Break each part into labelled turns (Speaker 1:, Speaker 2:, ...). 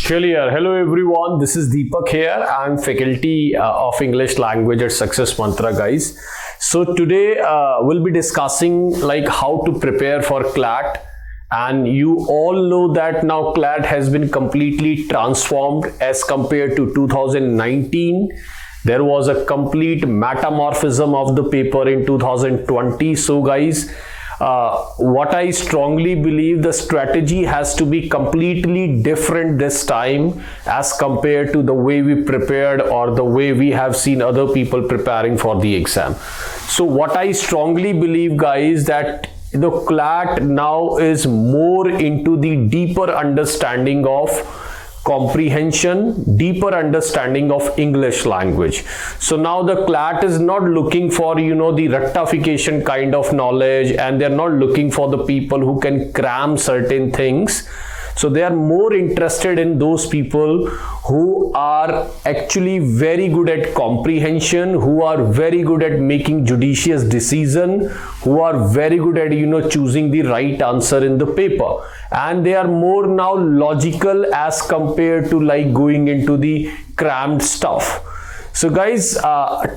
Speaker 1: Clear. Hello everyone, this is Deepak here. I'm faculty of English language at Success Mantra, guys. So today we'll be discussing like how to prepare for CLAT, and you all know that now CLAT has been completely transformed as compared to 2019. There was a complete metamorphism of the paper in 2020. So guys, what I strongly believe, the strategy has to be completely different this time as compared to the way we prepared or the way we have seen other people preparing for the exam. So what I strongly believe, guys, that the CLAT now is more into the deeper understanding of comprehension, deeper understanding of English language. So now the CLAT is not looking for, the rectification kind of knowledge, and they're not looking for the people who can cram certain things. So they are more interested in those people who are actually very good at comprehension, who are very good at making judicious decision, who are very good at, choosing the right answer in the paper. And they are more now logical as compared to like going into the crammed stuff. So guys,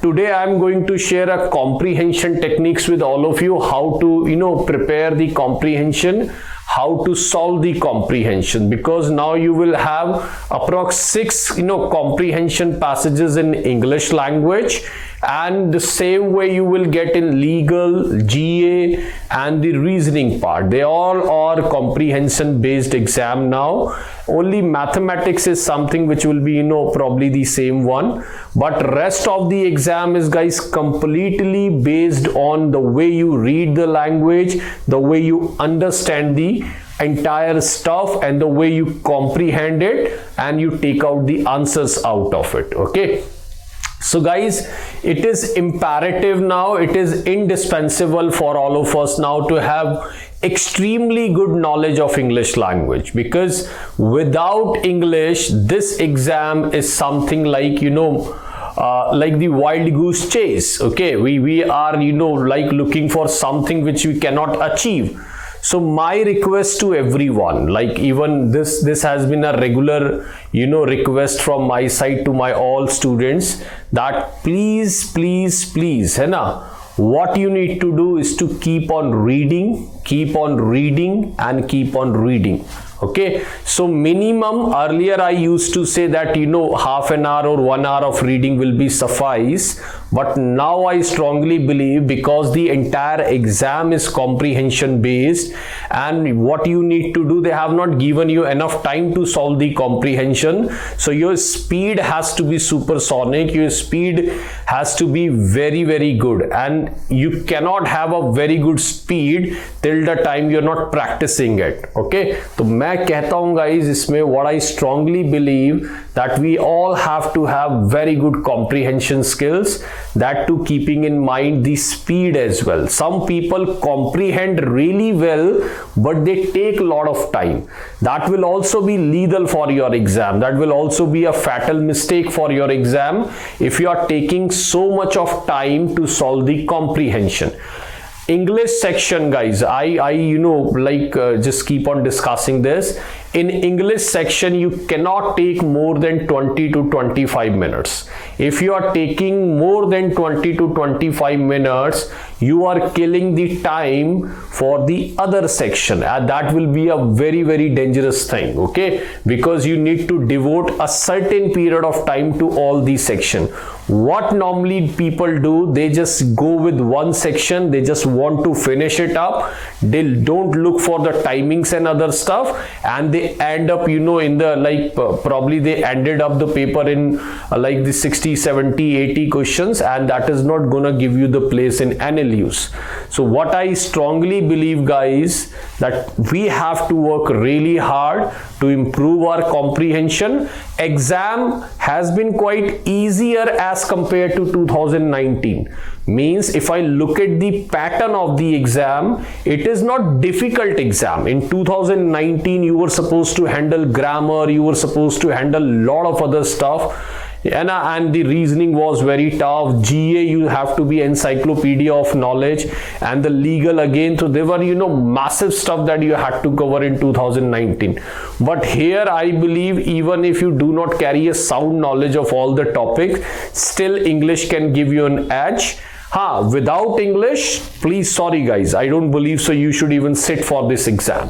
Speaker 1: today I'm going to share a comprehension techniques with all of you, how to, prepare the comprehension, how to solve the comprehension, because now you will have approx 6 comprehension passages in English language, and the same way you will get in legal, GA and the reasoning part. They all are comprehension based exam now. Only mathematics is something which will be probably the same one, but rest of the exam is, guys, completely based on the way you read the language, the way you understand the entire stuff, and the way you comprehend it, and you take out the answers out of it. Okay, so guys, it is imperative now, it is indispensable for all of us now to have extremely good knowledge of English language, because without English this exam is something like like the wild goose chase. Okay, we are like looking for something which we cannot achieve. So my request to everyone, like even this has been a regular request from my side to my all students, that please है ना, what you need to do is to keep on reading and keep on reading. Okay, so minimum, earlier I used to say that half an hour or 1 hour of reading will be suffice, but now I strongly believe, because the entire exam is comprehension based, and what you need to do, they have not given you enough time to solve the comprehension. So your speed has to be supersonic, your speed has to be very good, and you cannot have a very good speed till the time you're not practicing it. Okay, so मैं कहता हूँ guys, इसमें what I strongly believe, that we all have to have very good comprehension skills, that too keeping in mind the speed as well. Some people comprehend really well, but they take a lot of time. That will also be lethal for your exam. That will also be a fatal mistake for your exam if you are taking so much of time to solve the comprehension. English section, guys, I just keep on discussing this. In English section, you cannot take more than 20 to 25 minutes. If you are taking more than 20 to 25 minutes, you are killing the time for the other section, and that will be a very dangerous thing. Okay, because you need to devote a certain period of time to all these section. What normally people do, they just go with one section, they just want to finish it up, they don't look for the timings and other stuff, and they end up in the probably they ended up the paper in like the 60, 70, 80 questions, and that is not gonna give you the place in NLUs. So what I strongly believe, guys, that we have to work really hard to improve our comprehension. Exam has been quite easier as compared to 2019. Means if I look at the pattern of the exam, it is not difficult exam. In 2019 you were supposed to handle grammar, you were supposed to handle lot of other stuff. and the reasoning was very tough. GA, you have to be encyclopedia of knowledge, and the legal again. So there were, you know, massive stuff that you had to cover in 2019. But here I believe even if you do not carry a sound knowledge of all the topics, still English can give you an edge. Without English, please, sorry guys, I don't believe so you should even sit for this exam.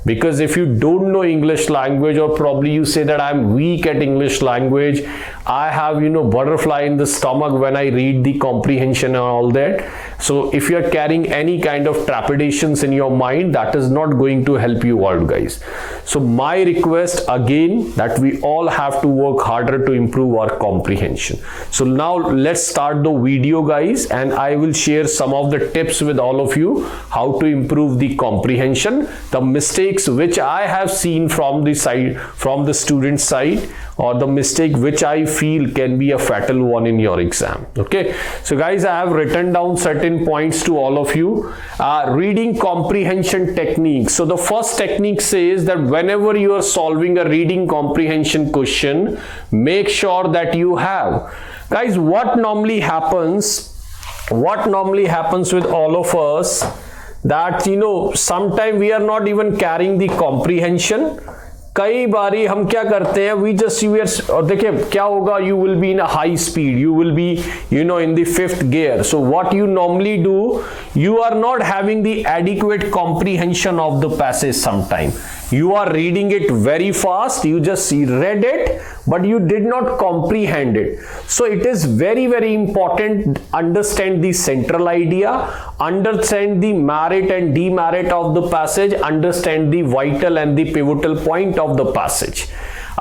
Speaker 1: Because if you don't know English language, or probably you say that I'm weak at English language, I have, you know, butterfly in the stomach when I read the comprehension and all that. So if you're carrying any kind of trepidations in your mind, that is not going to help you out, guys. So my request again, that we all have to work harder to improve our comprehension. So now let's start the video, guys, and I will share some of the tips with all of you how to improve the comprehension. The mistakes which I have seen from the side, from the student side, or the mistake which I feel can be a fatal one in your exam. Okay, so guys, I have written down certain points to all of you. Reading comprehension techniques. So the first technique says that whenever you are solving a reading comprehension question, make sure that you have, guys, what normally happens with all of us, that, you know, sometimes we are not even carrying the comprehension. कई बारी हम क्या करते हैं, we just, और देखिए क्या होगा, you will be in a high speed, you will be, you know, in the 5th gear. So what you normally do, you are not having the adequate comprehension of the passage. Sometime you are reading it very fast, you just read it, but you did not comprehend it. So it is very, very important, understand the central idea, understand the merit and demerit of the passage, understand the vital and the pivotal point of the passage.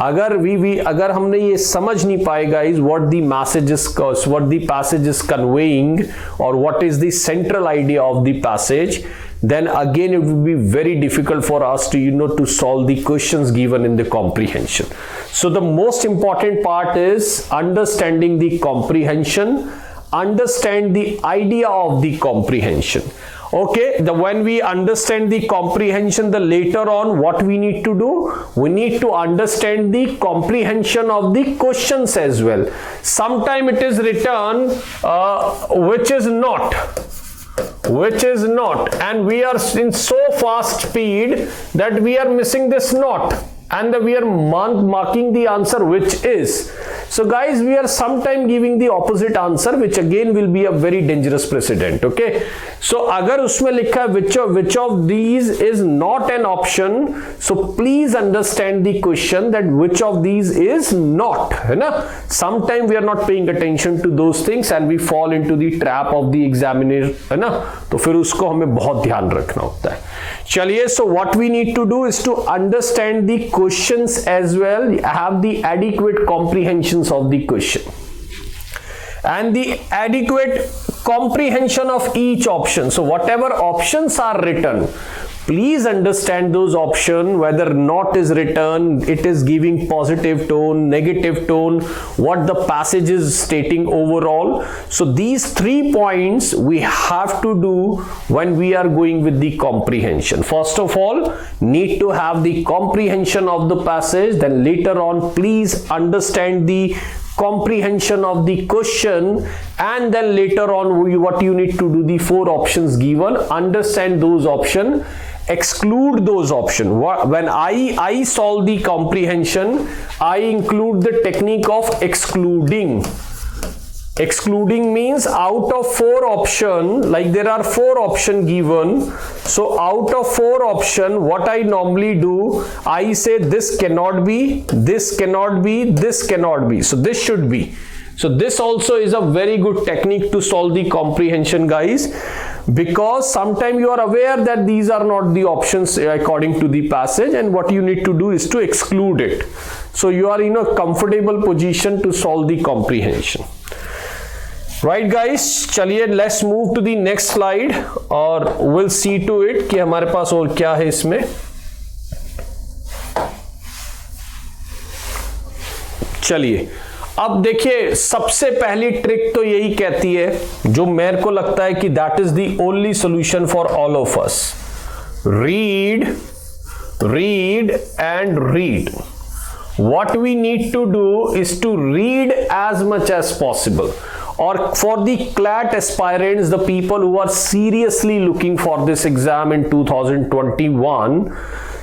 Speaker 1: अगर हमने ये समझ नहीं पाए, guys, what the passage is conveying, or what is the central idea of the passage, then again it will be very difficult for us to, you know, to solve the questions given in the comprehension. So the most important part is understanding the comprehension, understand the idea of the comprehension. Okay, when we understand the comprehension, the later on what we need to do, we need to understand the comprehension of the questions as well. Sometime it is written which is not, and we are in so fast speed that we are missing this not, and we are marking the answer which is. So guys, we are sometime giving the opposite answer, which again will be a very dangerous precedent. Okay, so अगर उसमें लिखा है which of these is not an option, so please understand the question that which of these is not, है ना. Sometime we are not paying attention to those things and we fall into the trap of the examiner, है ना. तो फिर उसको हमें बहुत ध्यान रखना होता है. चलिए, so what we need to do is to understand the questions as well, have the adequate comprehensions of the question and the adequate comprehension of each option. So whatever options are written, please understand those options, whether not is written, it is giving positive tone, negative tone, what the passage is stating overall. So these 3 points we have to do when we are going with the comprehension. First of all, need to have the comprehension of the passage, then later on please understand the comprehension of the question, and then later on what you need to do, the 4 options given, understand those options, exclude those options. When I solve the comprehension, I include the technique of excluding. Excluding means out of 4 options, like there are 4 options given, so out of 4 options, what I normally do, I say this cannot be, this cannot be, this cannot be, so this should be. So this also is a very good technique to solve the comprehension, guys, because sometimes you are aware that these are not the options according to the passage, and what you need to do is to exclude it. So you are in a comfortable position to solve the comprehension. Right guys, चलिए let's move to the next slide और we'll see to it कि हमारे पास और क्या है इसमें. चलिए अब देखिए, सबसे पहली ट्रिक तो यही कहती है, जो मेरे को लगता है कि that is the only solution for all of us. Read and read. what we need to do is to read as much as possible. Or for the CLAT aspirants, the people who are seriously looking for this exam in 2021,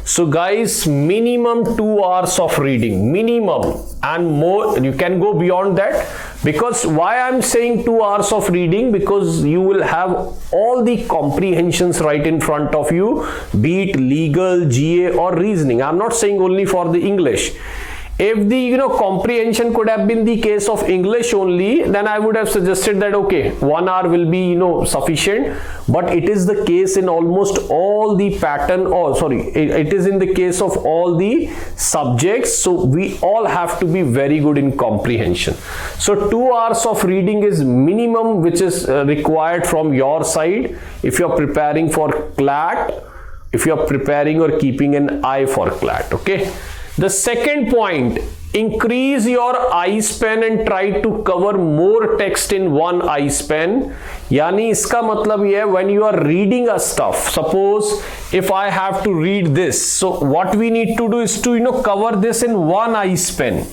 Speaker 1: so guys, minimum 2 hours of reading, minimum, and more, you can go beyond that. Because why I'm saying 2 hours of reading, because you will have all the comprehensions right in front of you, be it legal, GA or reasoning. I'm not saying only for the English. If the comprehension could have been the case of English only, then I would have suggested that okay, 1 hour will be sufficient. But it is the case in almost all the pattern, or sorry, it is in the case of all the subjects. So we all have to be very good in comprehension. So 2 hours of reading is minimum which is required from your side if you are preparing for CLAT, if you are preparing or keeping an eye for CLAT. Okay. The second point, increase your eye span and try to cover more text in one eye span. Yani iska matlab ye hai, when you are reading a stuff, suppose if I have to read this, so what we need to do is to cover this in one eye span.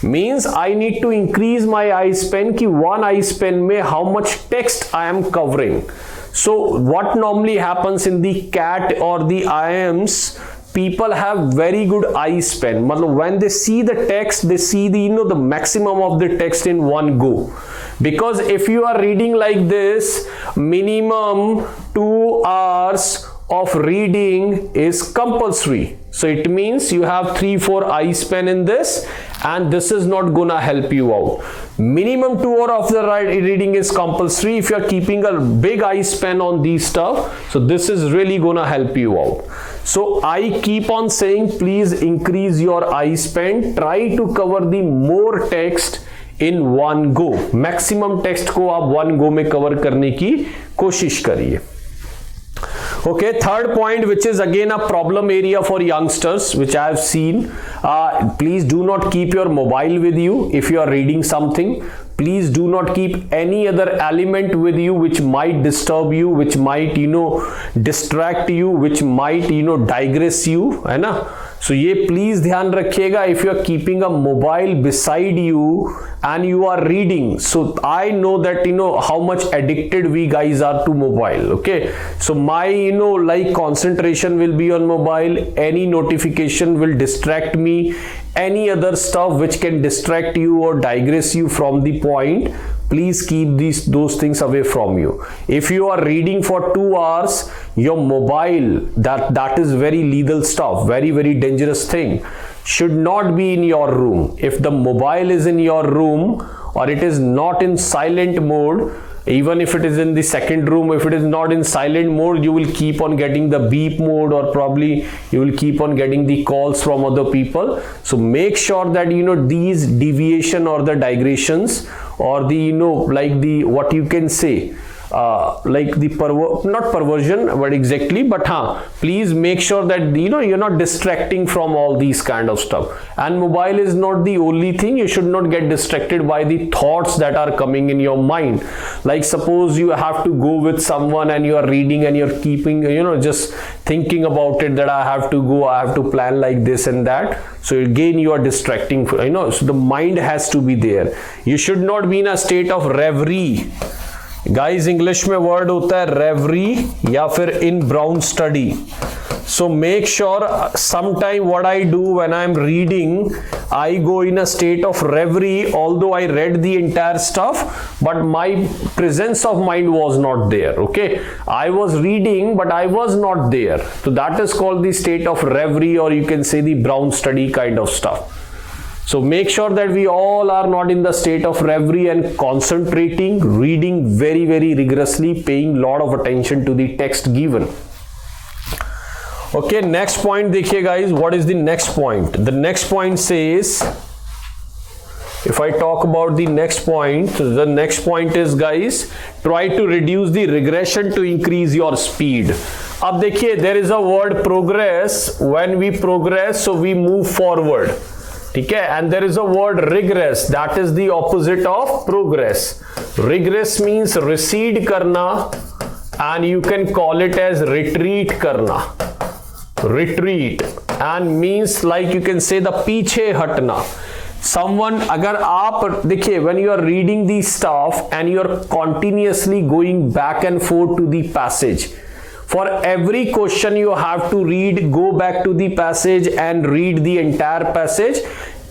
Speaker 1: Means I need to increase my eye span ki one eye span mein how much text I am covering. So what normally happens in the CAT or the IIMs, people have very good eye span. When they see the text, they see the maximum of the text in one go. Because if you are reading like this, minimum 2 hours of reading is compulsory. So it means you have 3-4 eye span in this, and this is not gonna help you out. Minimum 2 hours of the reading is compulsory if you are keeping a big eye span on these stuff. So this is really gonna help you out. So I keep on saying, please increase your eye span. Try to cover the more text in one go. Maximum text को आप one go में cover करने की कोशिश करिए. Okay, third point, which is again a problem area for youngsters, which I have seen. Please do not keep your mobile with you if you are reading something. Please do not keep any other element with you which might disturb you, which might distract you, which might digress you, है ना. So ये please ध्यान रखिएगा. If you are keeping a mobile beside you and you are reading, so I know that how much addicted we guys are to mobile. Okay, so my like concentration will be on mobile. Any notification will distract me. Any other stuff which can distract you or digress you from the point, please keep those things away from you. If you are reading for 2 hours, your mobile, that is very lethal stuff, very, very dangerous thing, should not be in your room. If the mobile is in your room or it is not in silent mode, even if it is in the second room, if it is not in silent mode, you will keep on getting the beep mode, or probably you will keep on getting the calls from other people. So make sure that these deviation or the digressions or the like the what you can say like the not perversion, but exactly, but please make sure that you're not distracting from all these kind of stuff. And mobile is not the only thing. You should not get distracted by the thoughts that are coming in your mind. Like suppose you have to go with someone and you are reading and you're keeping just thinking about it, that I have to go, I have to plan like this and that. So again you are distracting, so the mind has to be there. You should not be in a state of reverie. Guys English में word होता है रेवरी या फिर इन brown study. So make sure sometime what I do when I am reading, I go in a state of reverie, although I read the entire stuff, but my presence of mind was not there. Okay, I was reading but I was not there. So that is called the state of reverie, or you can say the brown study kind of stuff. So make sure that we all are not in the state of reverie and concentrating, reading very, very rigorously, paying lot of attention to the text given. Okay, next point देखिए guys, what is the next point? The next point says, if I talk about the next point, the next point is guys, try to reduce the regression to increase your speed. अब देखिए, there is a word progress. When we progress, so we move forward. ठीक है, and there is a word regress, that is the opposite of progress. Regress means recede करना, and you can call it as retreat करना. Retreat. and means like you can say the पीछे हटना. Someone, अगर आप देखिए, when you are reading the stuff and you are continuously going back and forth to the passage, for every question you have to read, go back to the passage and read the entire passage.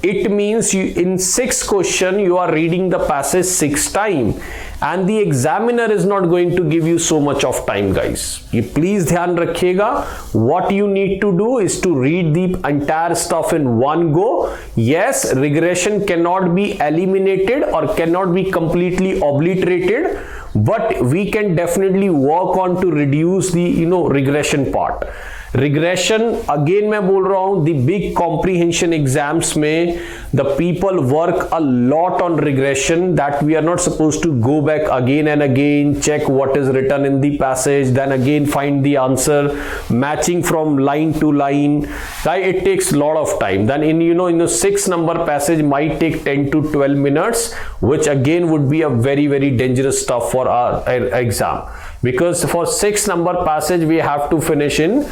Speaker 1: It means you, in 6 question you are reading the passage 6 times, and the examiner is not going to give you so much of time, guys. You please ध्यान रखिएगा. What you need to do is to read the entire stuff in one go. Yes, regression cannot be eliminated or cannot be completely obliterated, but we can definitely work on to reduce the regression part. Regression again मैं बोल रहा हूं, the big comprehension exams में the people work a lot on regression that we are not suppose to go back again and again, check what is written in the passage, then again find the answer, matching from line to line. It takes a lot of time. Then in 6 number passage might take 10 to 12 minutes, which again would be a very, very dangerous stuff for our exam, because for 6 number passage we have to finish in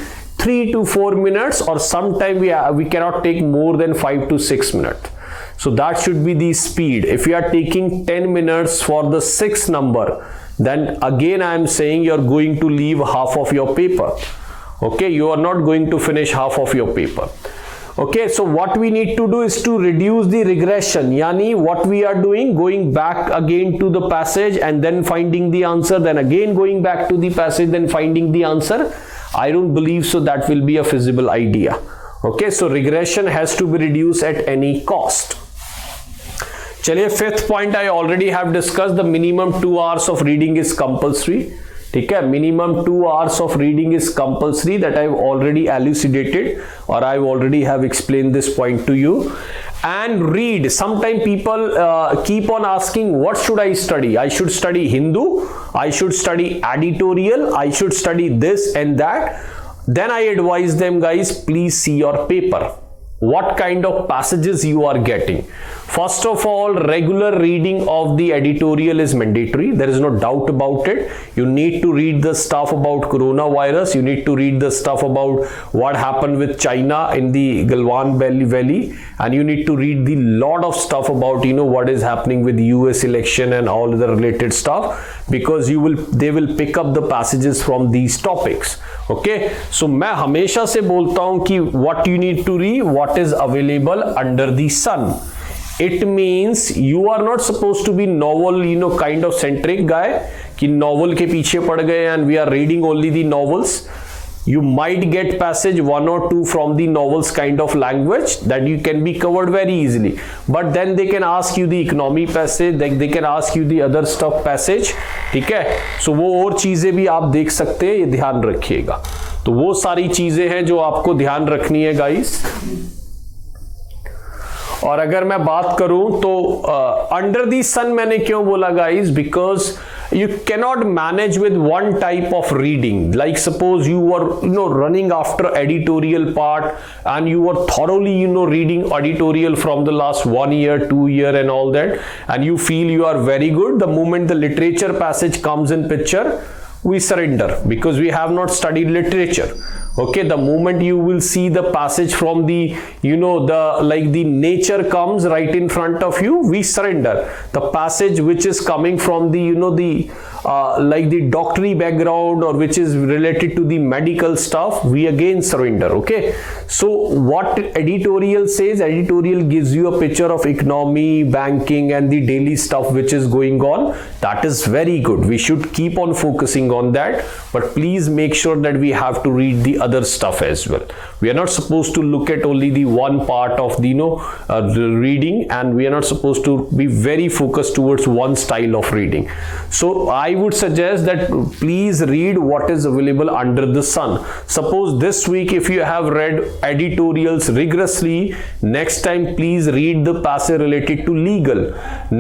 Speaker 1: 3 to 4 minutes, or sometime we cannot take more than 5 to 6 minutes. So that should be the speed. If you are taking 10 minutes for the 6 number, then again I am saying you are going to leave half of your paper. Okay, you are not going to finish half of your paper. Okay, so what we need to do is to reduce the regression. Yani what we are doing, going back again to the passage and then finding the answer, then again going back to the passage, then finding the answer. I don't believe so that will be a feasible idea. Okay, so regression has to be reduced at any cost. चलिए, 5th point I already have discussed. The minimum 2 hours of reading is compulsory. ठीक है, minimum 2 hours of reading is compulsory. That I've already elucidated, or I've already have explained this point to you. And read. Sometimes people keep on asking, what should I study? I should study Hindu, I should study editorial, I should study this and that. Then I advise them, guys, please see your paper. What kind of passages you are getting. First of all, regular reading of the editorial is mandatory. There is no doubt about it. You need to read the stuff about coronavirus. You need to read the stuff about what happened with China in the Galwan Valley, and you need to read the lot of stuff about what is happening with the US election and all the related stuff, because they will pick up the passages from these topics. Okay, so मैं हमेशा से बोलता हूं कि what you need to read, what is available under the sun. It means you are not supposed to be novel kind of centric guy कि novel के पीछे पड़ गए and we are reading only the novels. You might get passage 1 or 2 from the novels kind of language that you can be covered very easily, but then they can ask you the economy passage, they can ask you the other stuff passage. ठीक है, so वो और चीजें भी आप देख सकते हैं, ये ध्यान रखिएगा. तो वो सारी चीजें हैं जो आपको ध्यान रखनी है, गाइस. और अगर मैं बात करूं तो अंडर दी सन मैंने क्यों बोला, guys, because you cannot manage with one type of reading. Like suppose you were running after editorial part and you were thoroughly reading editorial from the last 1 year, 2 year and all that, and you feel you are very good. The moment the literature passage comes in picture, we surrender because we have not studied literature. Okay, the moment you will see the passage from the the nature comes right in front of you, we surrender. The passage which is coming from the the doctory background or which is related to the medical stuff, we again surrender. Okay, so what editorial says, editorial gives you a picture of economy, banking and the daily stuff which is going on. That is very good. We should keep on focusing on that, but please make sure that we have to read the other stuff as well. We are not supposed to look at only the one part of the the reading, and we are not supposed to be very focused towards one style of reading. So I would suggest that please read what is available under the sun. Suppose this week if you have read editorials rigorously, next time please read the passage related to legal.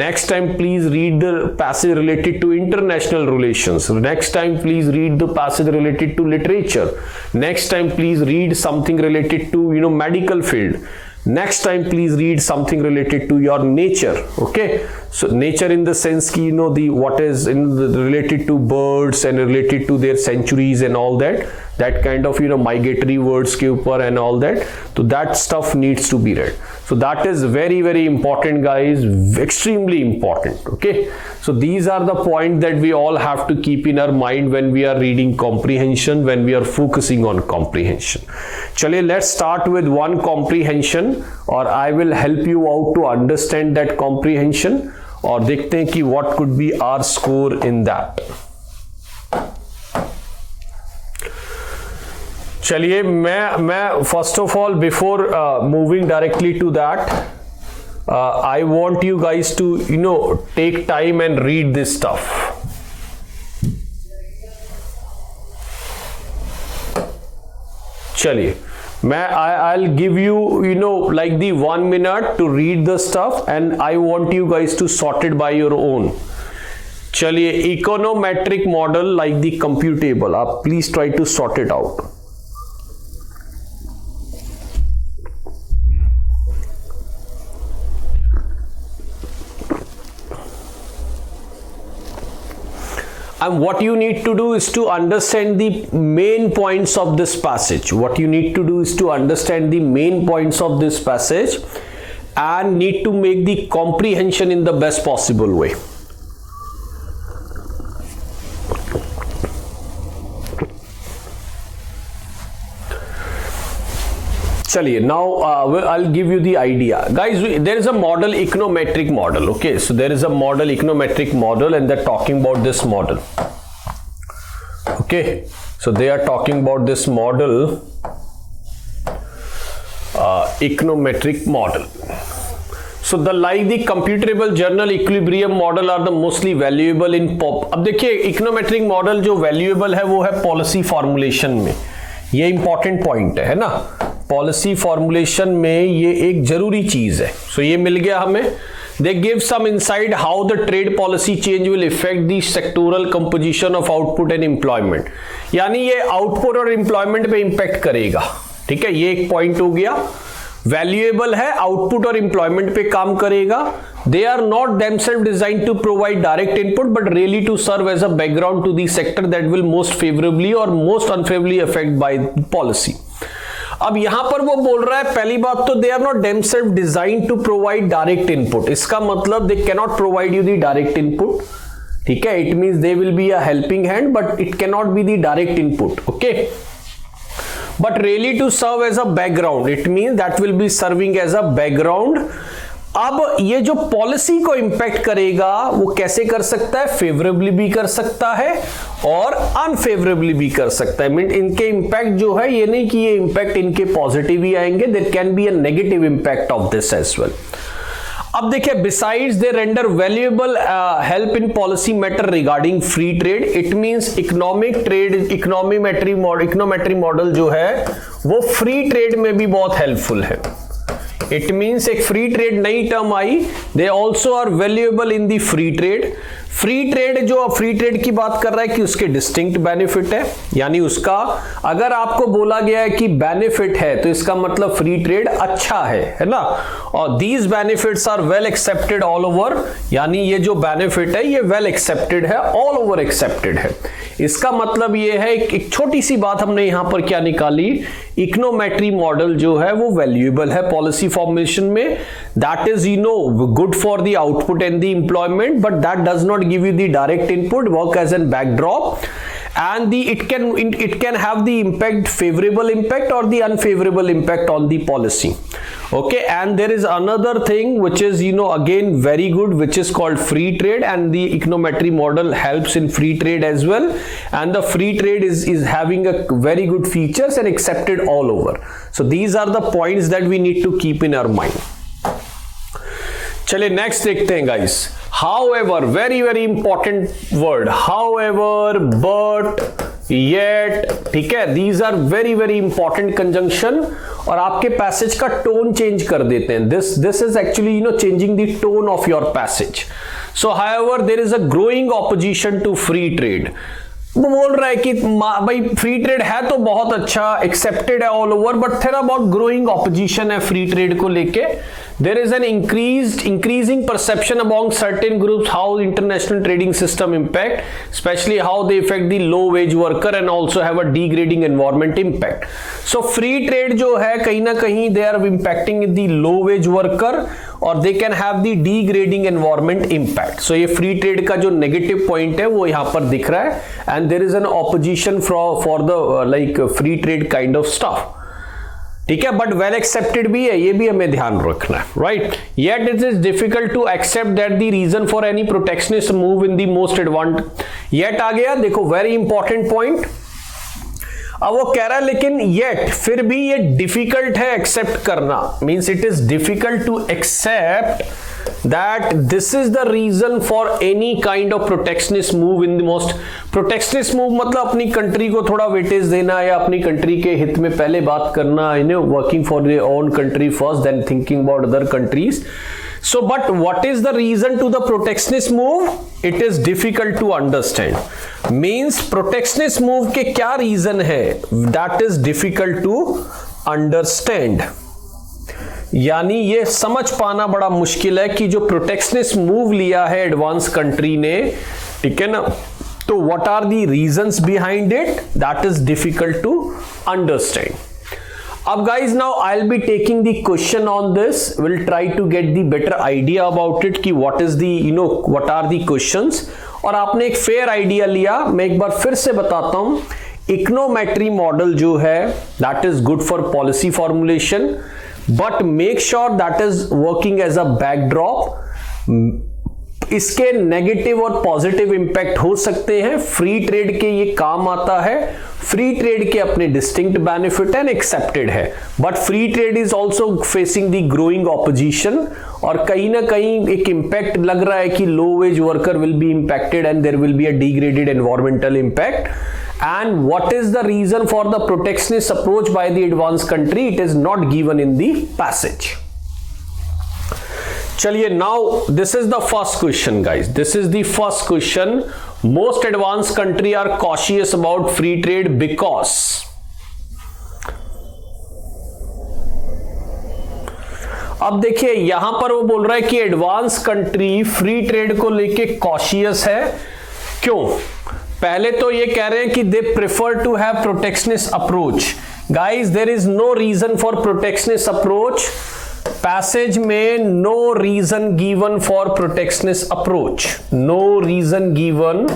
Speaker 1: Next time please read the passage related to international relations. Next time please read the passage related to literature. Next time please read something related to medical field. Next time please read something related to your nature. Okay, so nature in the sense ki the what is related to birds and related to their centuries and all that. that kind of migratory words के ऊपर and all that, so that stuff needs to be read. So that is very very important guys, extremely important. Okay, so these are the points that we all have to keep in our mind when we are reading comprehension, when we are focusing on comprehension. चलिए let's start with one comprehension और I will help you out to understand that comprehension और देखते हैं कि what could be our score in that. चलिए मैं first of all before moving directly to that I want you guys to take time and read this stuff. चलिए I'll give you like the 1 minute to read the stuff and I want you guys to sort it by your own. चलिए econometric model like the computable, आप please try to sort it out. And what you need to do is to understand the main points of this passage. What you need to do is to understand the main points of this passage and need to make the comprehension in the best possible way. चलिए now I'll give you the idea guys. There is a model, econometric model. Okay, so there is a model, econometric model, and they're talking about this model. Okay, so they are talking about this model, econometric model. So the computable journal equilibrium model are the mostly valuable in pop. अब देखिए econometric model जो valuable है वो है policy formulation में. ये important point है ना, पॉलिसी फॉर्मुलेशन में ये एक जरूरी चीज है. सो ये मिल गया हमें. They give some insight how the trade policy change will effect the sectoral composition of output and employment, यानी ये आउटपुट और एम्प्लॉयमेंट पे इंपैक्ट करेगा. ठीक है, ये एक पॉइंट हो गया. वैल्यूएबल है, आउटपुट और एम्प्लॉयमेंट पे काम करेगा. They are not themselves design to provide direct input but really to serve as a background to the sector that will most favourably और most unfavourably affect by policy. अब यहां पर वो बोल रहा है, पहली बात तो they are not themselves design to provide direct input. इसका मतलब they can not provide you the direct input. ठीक है, it means they will be a helping hand but it can not be the direct input. Okay, but really to serve as a background, it means that will be serving as a background. अब ये जो policy को impact करेगा वो कैसे कर सकता है, फेवरेबली भी कर सकता है और अनफेवरेबली भी कर सकता है. मीन इनके इंपैक्ट जो है ये नहीं कि ये इंपैक्ट इनके पॉजिटिव ही आएंगे, there can be a negative impact of this as well. अब देखिए, besides they render valuable help in policy matter regarding free trade. It means economic trade, econometry model जो है वो फ्री ट्रेड में भी बहुत हेल्पफुल है. इट मीन्स एक फ्री ट्रेड नई टर्म आई, they also are valuable in the free trade. Free trade जो फ्री ट्रेड की बात कर रहा है कि उसके डिस्टिंक्ट बेनिफिट है, यानी उसका अगर आपको बोला गया है कि बेनिफिट है तो इसका मतलब फ्री ट्रेड अच्छा है ना. और these benefits are well accepted all over, यानी ये जो बेनिफिट है ये वेल एक्सेप्टेड है, ऑल ओवर एक्सेप्टेड है. इसका मतलब ये है, एक छोटी सी बात हमने यहां पर क्या निकाली, इकोनोमेट्री मॉडल जो है वो वैल्यूएबल है पॉलिसी फॉर्मेशन में. That is good for the output and the employment but that does not give you the direct input, work as a backdrop, and it can have the impact, favorable impact or the unfavorable impact on the policy. Okay, and there is another thing which is again very good, which is called free trade, and the econometry model helps in free trade as well, and the free trade is having a very good features and accepted all over. So these are the points that we need to keep in our mind. चलिए next देखते हैं guys. However, very very important word, however, but, yet. ठीक है, these are very very important conjunction और आपके passage का tone change कर देते हैं. this is actually changing the tone of your passage. So however, there is a growing opposition to free trade. वो बोल रहा है कि भाई फ्री ट्रेड है तो बहुत अच्छा, एक्सेप्टेड है ऑल ओवर, बट थोड़ा बहुत ग्रोइंग ऑपोजिशन है फ्री ट्रेड को लेके. there is an increasing perception among certain groups how international trading system impact, especially how they affect the low wage worker and also have a degrading environment impact. So free trade जो है कहीं ना कहीं they are impacting the low wage worker और they can have the degrading environment impact. So ये free trade का जो negative point है वो यहाँ पर दिख रहा है, and there is an opposition for the like free trade kind of stuff. ठीक है, बट वेल एक्सेप्टेड भी है, ये भी हमें ध्यान रखना है, right. Yet it is difficult to accept that the reason for any protectionist move in the most advantage. Yet आ गया, देखो वेरी इंपॉर्टेंट पॉइंट. अब वो कह रहा है लेकिन येट फिर भी ये डिफिकल्ट है एक्सेप्ट करना, means it is difficult to accept that this is the reason for any kind of protectionist move in the most. protectionist move मतलब अपनी कंट्री को थोड़ा वेटेज देना या अपनी कंट्री के हित में पहले बात करना, you know, working for their own country first then thinking about other countries. So but what is the reason to the protectionist move? It is difficult to understand. Means protectionist move के क्या reason है, that is difficult to understand. यानी ये समझ पाना बड़ा मुश्किल है कि जो प्रोटेक्शनिस्ट मूव लिया है एडवांस कंट्री ने, ठीक है ना, तो what are the reasons behind it, that is difficult to understand. अब guys now I will be taking the question on this, will try to get the better idea about it कि what is the you know what are the questions. और आपने एक fair idea लिया, मैं एक बार फिर से बताता हूं. इकोनोमेट्री मॉडल जो है that is good for policy formulation, but make sure that is working as a backdrop. इसके नेगेटिव और पॉजिटिव इंपैक्ट हो सकते हैं. फ्री ट्रेड के ये काम आता है, फ्री ट्रेड के अपने डिस्टिंक्ट बेनिफिट एंड एक्सेप्टेड है, but free trade is also facing the growing opposition. और कहीं ना कहीं एक इंपैक्ट लग रहा है कि low wage worker will be impacted and there will be a degraded environmental impact. And what is the reason for the protectionist approach by the advanced country? It is not given in the passage. चलिए, now this is the first question, guys. This is the first question. Most advanced country are cautious about free trade because. अब देखिए यहां पर वो बोल रहा है कि एडवांस कंट्री फ्री ट्रेड को लेके कॉशियस है. क्यों? पहले तो ये कह रहे हैं कि they prefer to have protectionist approach. Guys there is no reason for protectionist approach. Passage में no reason given for protectionist approach. No reason given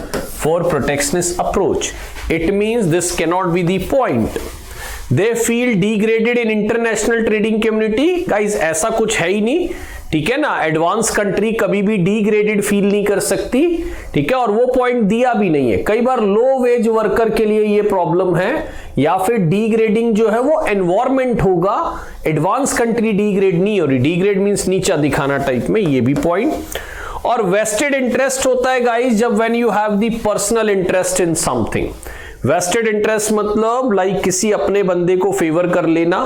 Speaker 1: for protectionist approach. It means this cannot be the point. They feel degraded in international trading community. Guys ऐसा कुछ है ही नहीं, ठीक है ना. Advance country कभी भी डिग्रेडेड फील नहीं कर सकती, ठीक है, और वो पॉइंट दिया भी नहीं है. कई बार लो वेज वर्कर के लिए ये प्रॉब्लम है, या फिर डिग्रेडिंग जो है वो एनवायरमेंट होगा. एडवांस कंट्री डिग्रेड नहीं हो रही, डिग्रेड मींस नीचा दिखाना टाइप में, ये भी पॉइंट. और वेस्टेड इंटरेस्ट होता है गाइस जब when you have the personal interest in something. Vested interest मतलब लाइक किसी अपने बंदे को फेवर कर लेना,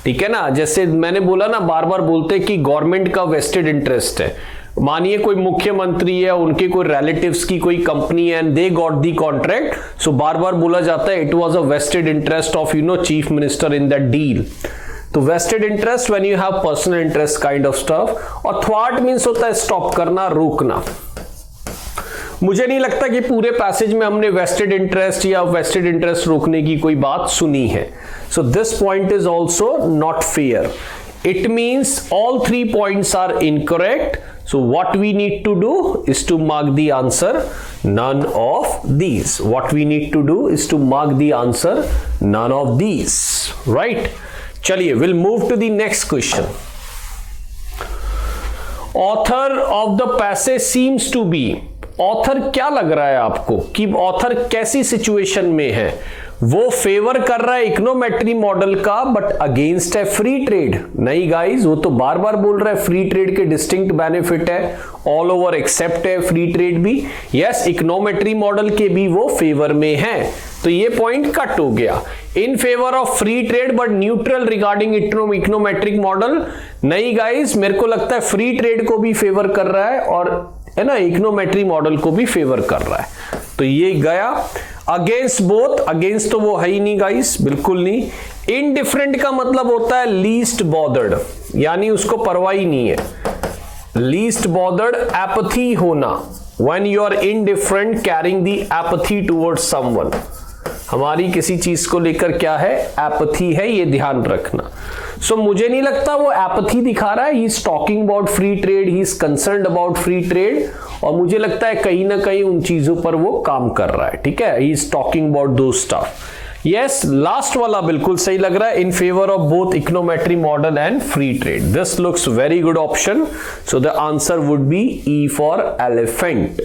Speaker 1: ठीक है ना. जैसे मैंने बोला ना, बार बार बोलते हैं कि गवर्नमेंट का वेस्टेड इंटरेस्ट है. मानिए कोई मुख्यमंत्री है, उनके कोई रिलेटिव्स की कोई कंपनी है and they got the contract, so बार बार बोला जाता है it was a vested interest of you know chief minister in that deal. तो vested interest when you have personal interest kind of stuff. और थ्वार्ट मींस होता है stop करना, रोकना. मुझे नहीं लगता कि पूरे पैसेज में हमने वेस्टेड इंटरेस्ट या वेस्टेड इंटरेस्ट रोकने की कोई बात सुनी है. So this point is also not fair. It means all 3 points are incorrect. So what we need to do is to mark the answer none of these. What we need to do is to mark the answer none of these. Right? चलिए, we'll move to the next question. Author of the passage seems to be. Author क्या लग रहा है आपको कि author कैसी situation में है? वो फेवर कर रहा है इकोनोमेट्री मॉडल का बट अगेंस्ट है फ्री ट्रेड. नहीं गाइस, वो तो बार बार बोल रहा है फ्री ट्रेड के डिस्टिंक्ट बेनिफिट है, ऑल ओवर एक्सेप्ट है फ्री ट्रेड भी. यस, इकोनोमेट्री मॉडल के भी वो फेवर में है, तो ये पॉइंट कट हो गया. इन favour of free trade but neutral regarding econometric model. नहीं गाइस, मेरे को लगता है फ्री ट्रेड को भी फेवर कर रहा है और है ना इकोनोमेट्री मॉडल को भी फेवर कर रहा है. तो तो ये गया। अगेंस्ट बोथ, अगेंस्ट तो वो है ही नहीं गाइस, बिल्कुल नहीं। इनडिफरेंट का मतलब होता है लीस्ट बॉदर्ड, यानी उसको परवाह ही नहीं है। लीस्ट बॉदर्ड एपथी होना, when you are indifferent caring the apathy towards someone, हमारी किसी चीज को लेकर क्या है, एपथी है, ये ध्यान रखना। सो मुझे नहीं लगता वो एपथी दिखा रहा है, he is talking about free trade, he is concerned about free trade, और मुझे लगता है कहीं ना कहीं उन चीजों पर वो काम कर रहा है, ठीक है, ही इज टॉकिंग अबाउट दो स्टफ। यस, लास्ट वाला बिल्कुल सही लग रहा है, in favour of both econometry model and free trade. This looks very good option, so the answer would be E for elephant.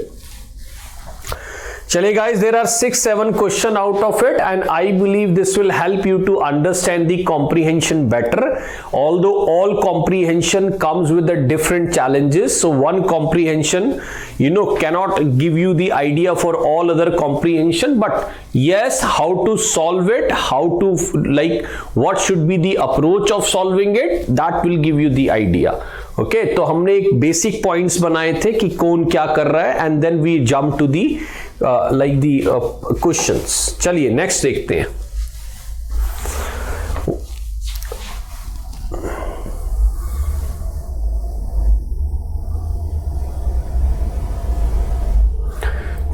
Speaker 1: चलिए guys, there are 6-7 question out of it, and I believe this will help you to understand the comprehension better, although all comprehension comes with the different challenges. So one comprehension, you know, cannot give you the idea for all other comprehension, but yes, how to solve it, how to, like, what should be the approach of solving it, that will give you the idea. Okay तो हमने एक basic points बनाए थे कि कौन क्या कर रहा है, and then we jump to the like the questions. चलिए नेक्स्ट देखते हैं।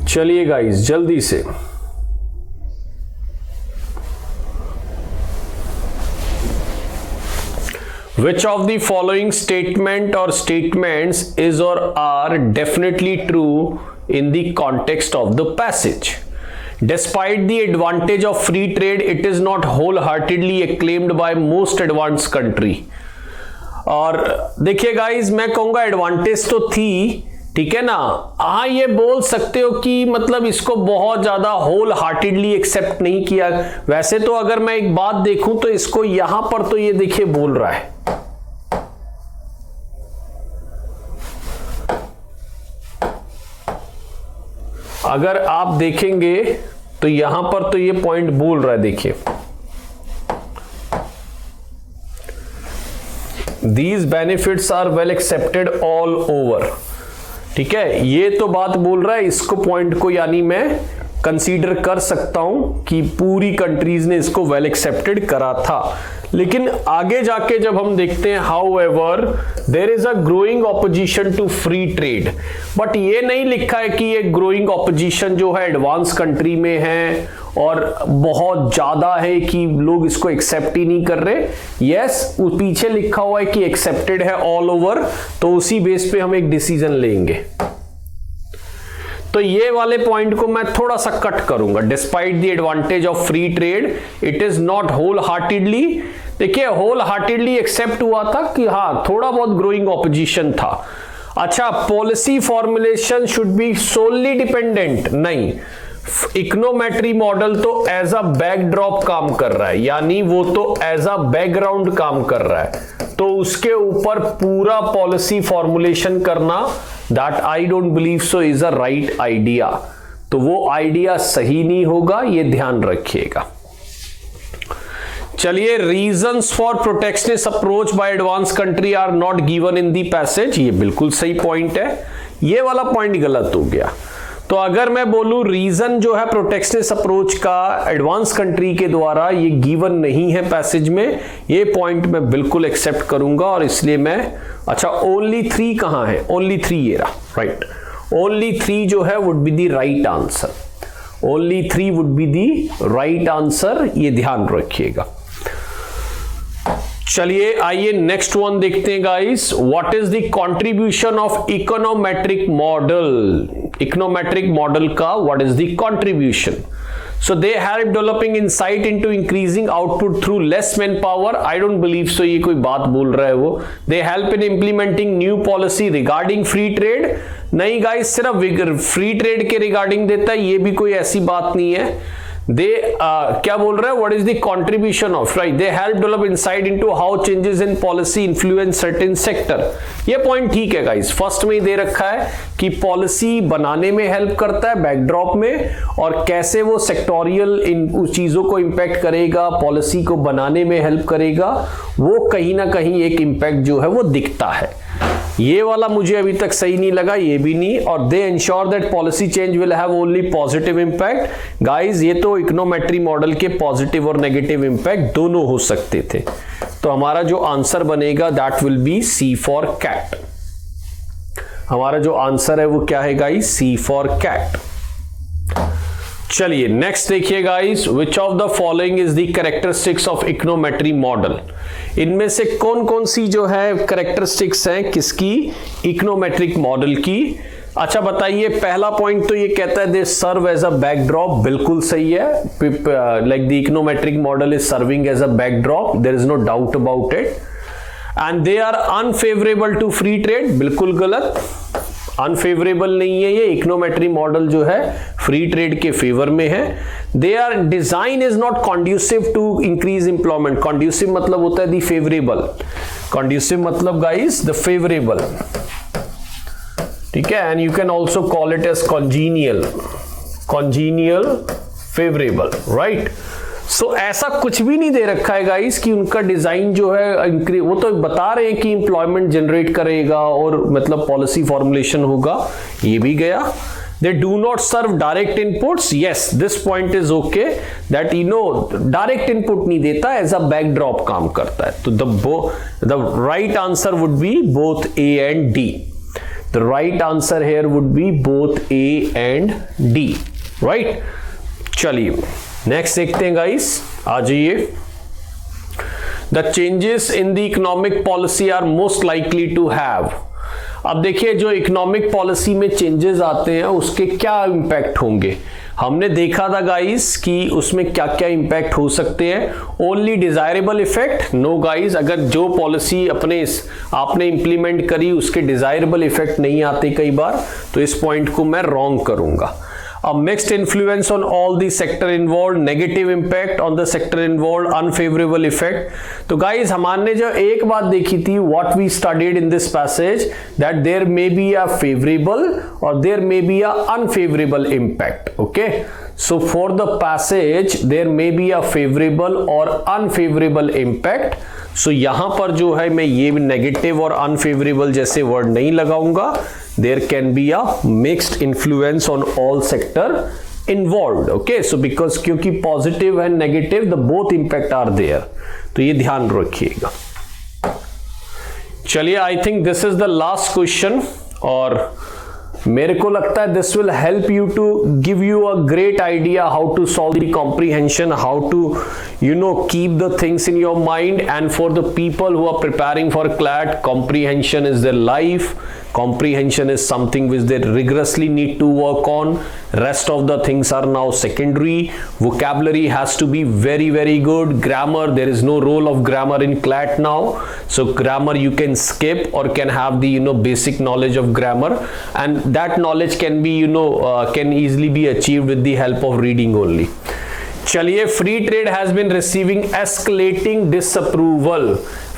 Speaker 1: चलिए गाइस जल्दी से, which of the following statement or statements is or are definitely true in the context of the passage? Despite the advantage of free trade, it is not wholeheartedly acclaimed by most advanced country. और देखिए guys, मैं कहूंगा advantage तो थी, ठीक है ना, हाँ ये बोल सकते हो कि मतलब इसको बहुत ज्यादा होल हार्टेडली एक्सेप्ट नहीं किया। वैसे तो अगर मैं एक बात देखूं तो इसको यहां पर तो ये देखिए बोल रहा है, अगर आप देखेंगे तो यहां पर तो ये पॉइंट बोल रहा है, देखिए these benefits are well accepted all over, ठीक है, ये तो बात बोल रहा है, इसको पॉइंट को यानी मैं कंसीडर कर सकता हूं कि पूरी कंट्रीज ने इसको वेल एक्सेप्टेड करा था। लेकिन आगे जाके जब हम देखते हैं, however there is a growing opposition to free trade, but ये नहीं लिखा है कि ये ग्रोइंग ऑपोजिशन जो है एडवांस कंट्री में है और बहुत ज्यादा है कि लोग इसको एक्सेप्ट ही नहीं कर रहे। यस, पीछे लिखा हुआ है कि एक्सेप्टेड है ऑल ओवर, तो उसी बेस पे हम एक डिसीजन लेंगे। तो ये वाले पॉइंट को मैं थोड़ा सा कट करूंगा। Despite the advantage of free trade, it is not wholeheartedly, देखिए होल हार्टेडली एक्सेप्ट हुआ था कि हाँ थोड़ा बहुत ग्रोइंग ऑपोजिशन था। अच्छा, policy formulation should be solely dependent, नहीं, इकोनोमेट्री मॉडल तो एज अ बैकड्रॉप काम कर रहा है, यानी वो तो एज अ बैकग्राउंड काम कर रहा है, तो उसके ऊपर पूरा पॉलिसी फॉर्मुलेशन करना, that I don't believe so is a right idea. तो वो आइडिया सही नहीं होगा, ये ध्यान रखिएगा। चलिए, reasons for protectionist approach by advance country are not given in the passage, ये बिल्कुल सही पॉइंट है, ये वाला पॉइंट गलत हो गया। तो अगर मैं बोलूं रीजन जो है प्रोटेक्शनिस्ट अप्रोच का एडवांस कंट्री के द्वारा ये गिवन नहीं है पैसेज में, ये पॉइंट मैं बिल्कुल एक्सेप्ट करूंगा, और इसलिए मैं, अच्छा ओनली 3 कहां है, ओनली 3 ये रहा, राइट, ओनली 3 जो है would be the right answer, only 3 would be the right answer, ये ध्यान रखिएगा। चलिए आइए नेक्स्ट वन देखते हैं guys. What is the contribution of econometric model, econometric model का what is the contribution? So they help developing insight into increasing output through less manpower. I don't believe so, ये कोई बात बोल रहा है वो। They help in implementing new policy regarding free trade. नहीं guys, सिर्फ फ्री ट्रेड के रिगार्डिंग देता है, ये भी कोई ऐसी बात नहीं है। They क्या बोल रहा है, what is the contribution of, right? They help develop insight into how changes in policy influence certain sector. ये पॉइंट ठीक है गाइस, फर्स्ट में ही दे रखा है कि पॉलिसी बनाने में हेल्प करता है बैकड्रॉप में, और कैसे वो सेक्टोरियल इन उस चीजों को इंपैक्ट करेगा, पॉलिसी को बनाने में हेल्प करेगा, वो कहीं ना कहीं एक इंपैक्ट जो है वो दिखता है। ये वाला मुझे अभी तक सही नहीं लगा, ये भी नहीं। और they ensure that policy change will have only positive impact. Guys ये तो इकोनोमेट्री मॉडल के पॉजिटिव और नेगेटिव इंपैक्ट दोनों हो सकते थे। तो हमारा जो आंसर बनेगा that will be C for cat. हमारा जो आंसर है वो क्या है गाइस, सी फॉर कैट। चलिए नेक्स्ट देखिए guys, which of the following is the characteristics of econometry model. इनमें से कौन कौन सी जो है कैरेक्टरिस्टिक्स हैं किसकी, इकोनोमेट्रिक मॉडल की। अच्छा बताइए, पहला पॉइंट तो ये कहता है दे सर्व एज अ बैकड्रॉप, बिल्कुल सही है। Like the econometric model is serving as a backdrop, there is no doubt about it. And they are unfavourable to free trade, बिल्कुल गलत, अनफेवरेबल नहीं है ये। इकोनोमेट्री मॉडल जो है फ्री ट्रेड के फेवर में है। They are design is not conducive to increase employment. Conducive मतलब होता है दी फेवरेबल, कॉन्ड्यूसिव मतलब गाइस द फेवरेबल, ठीक है। And you can also call it as congenial, congenial favourable, right. So ऐसा कुछ भी नहीं दे रखा है गाइस कि उनका डिजाइन जो है वो तो बता रहे हैं कि एम्प्लॉयमेंट जनरेट करेगा और मतलब पॉलिसी फॉर्मुलेशन होगा, ये भी गया। They do not serve direct inputs. Yes, this point is okay. That you know, direct input नहीं देता, as a backdrop काम करता है। तो the right answer would be both A and D. The right answer here would be both A and D. Right? चलिए next देखते हैं guys, आ जाइए। The changes in the economic policy are most likely to have. अब देखिए जो economic policy में changes आते हैं उसके क्या इंपैक्ट होंगे। हमने देखा था गाइस कि उसमें क्या क्या इंपैक्ट हो सकते हैं। Only desirable effect, no guys, अगर जो पॉलिसी आपने इंप्लीमेंट करी उसके डिजायरेबल इफेक्ट नहीं आते कई बार, तो इस पॉइंट को मैं रॉन्ग करूंगा। A mixed influence on all the sector involved, negative impact on the sector involved, unfavorable effect. तो guys हमने जो एक बात देखी थी, what we studied in this passage, that there may be a favorable or there may be a unfavorable impact. Okay, so for the passage there may be a favorable or unfavorable impact. So यहाँ पर जो है मैं ये negative और unfavourable जैसे word नहीं लगाऊंगा। There can be a mixed influence on all sector involved. Okay, so because क्योंकि positive and negative the both impact are there, तो ये ध्यान रखिएगा। चलिए, I think this is the last question और मेरे को लगता है this will help you to give you a great idea how to solve the comprehension, how to keep the things in your mind. And for the people who are preparing for CLAT, comprehension is their life. Comprehension is something which they rigorously need to work on. Rest of the things are now secondary. Vocabulary has to be very, very good. Grammar, there is no role of grammar in CLAT now. So grammar you can skip or can have the basic knowledge of grammar, and that knowledge can be can easily be achieved with the help of reading only. चलिए, free trade has been receiving escalating disapproval.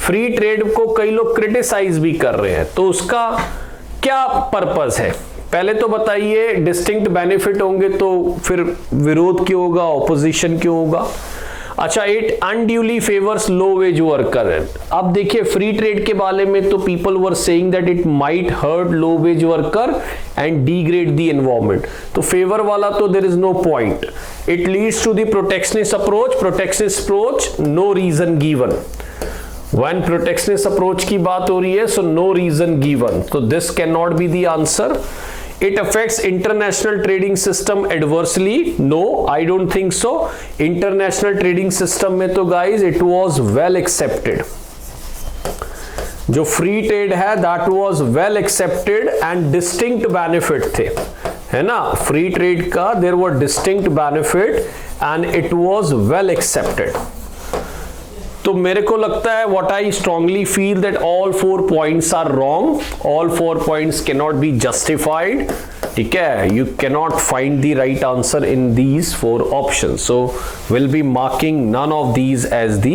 Speaker 1: Free trade को कई लोग criticise भी कर रहे हैं, तो उसका क्या पर्पस है पहले तो बताइए। डिस्टिंक्ट बेनिफिट होंगे तो फिर विरोध क्यों होगा, ऑपोजिशन क्यों होगा। अच्छा, it unduly favours low wage worker. अब देखिए फ्री ट्रेड के बारे में तो people were saying that it might hurt low wage worker and degrade the environment. तो फेवर वाला तो there is no point. It leads to the protectionist approach. Protectionist approach, no reason given. When protectionist approach की बात हो रही है, so no reason given. So this cannot be the answer. It affects international trading system adversely. No, I don't think so. International trading system में तो guys it was well accepted. जो free trade है that was well accepted and distinct benefit थे, है ना। Free trade का there were distinct benefit and it was well accepted. तो मेरे को लगता है what I strongly feel that all 4 points are wrong. All 4 points cannot be justified. ठीक है, you cannot find the right answer in these 4 options. So we'll be marking none of these as the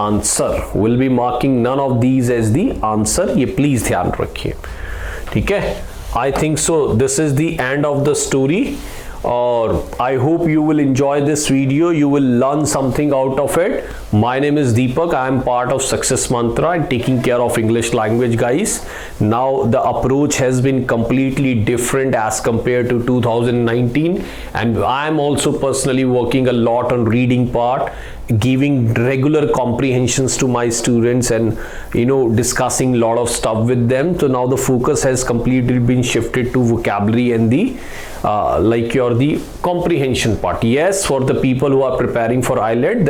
Speaker 1: answer. We'll be marking none of these as the answer. ये please ध्यान रखिए, ठीक है। I think so this is the end of the story. or I hope you will enjoy this video. You will learn something out of it. My name is Deepak. I am part of Success Mantra and taking care of English language, guys. Now the approach has been completely different as compared to 2019, and I am also personally working a lot on reading part, giving regular comprehensions to my students, and discussing a lot of stuff with them. So now the focus has completely been shifted to vocabulary and the the comprehension part. Yes, for the people who are preparing for IELTS,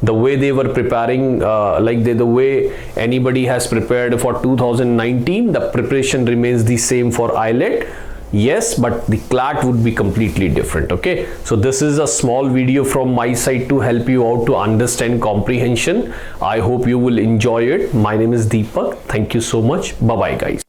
Speaker 1: the way they were preparing, the way anybody has prepared for 2019, the preparation remains the same for IELTS. Yes, but the CLAT would be completely different. Okay, so this is a small video from my side to help you out to understand comprehension. I hope you will enjoy it. My name is Deepak. Thank you so much. Bye bye, guys.